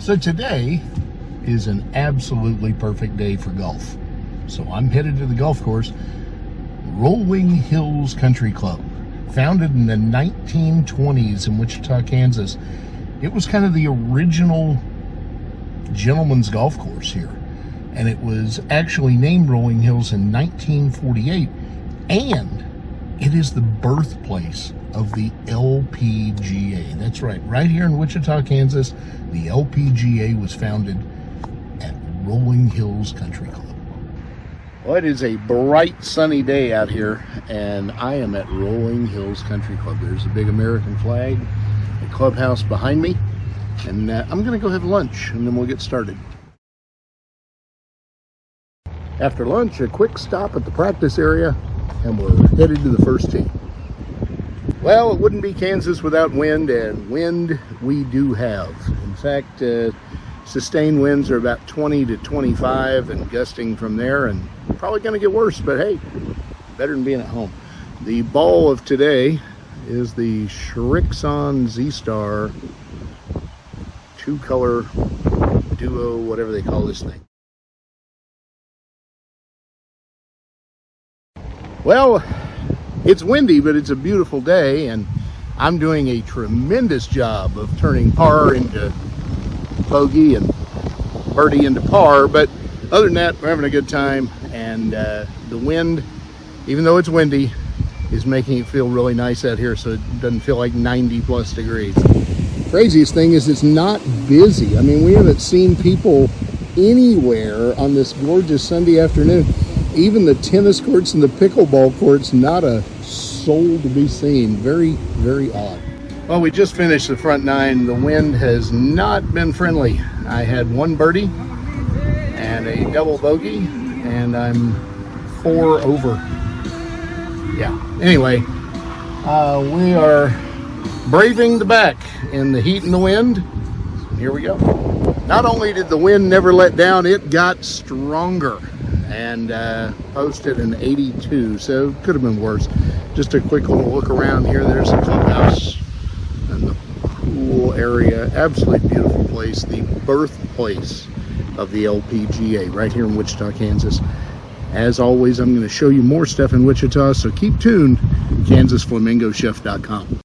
So today is an absolutely perfect day for golf. So I'm headed to the golf course, Rolling Hills Country Club. Founded in the 1920s in Wichita, Kansas. It was kind of the original gentleman's golf course here. And it was actually named Rolling Hills in 1948. And it is the birthplace of the LPGA. That's right here in Wichita, Kansas, the LPGA was founded at Rolling Hills Country Club. Well, it is a bright sunny day out here, and I am at Rolling Hills Country Club. There's a big American flag, a clubhouse behind me, and I'm going to go have lunch, and then we'll get started. After lunch, a quick stop at the practice area, and we're headed to the first tee. Well, it wouldn't be Kansas without wind, and wind we do have. In fact, sustained winds are about 20 to 25 and gusting from there, and probably going to get worse, but hey, better than being at home. The ball of today is the Shrixon Z-Star two-color duo, whatever they call this thing. Well, it's windy, but it's a beautiful day, and I'm doing a tremendous job of turning par into bogey and birdie into par. But other than that, we're having a good time, and the wind, even though it's windy, is making it feel really nice out here, so it doesn't feel like 90 plus degrees. Craziest thing is it's not busy. I mean, we haven't seen people anywhere on this gorgeous Sunday afternoon. Even the tennis courts and the pickleball courts, not a soul to be seen. Very, very odd. Well, we just finished the front nine. The wind has not been friendly. I had one birdie and a double bogey, and I'm 4 over. Yeah, anyway, we are braving the back in the heat and the wind. Here we go. Not only did the wind never let down, it got stronger and posted an 82, so could have been worse. Just a quick little look around here. There's the clubhouse and the pool area. Absolutely beautiful place, the birthplace of the LPGA, right here in Wichita, Kansas. As always, I'm going to show you more stuff in Wichita, so keep tuned. KansasFlamingoChef.com.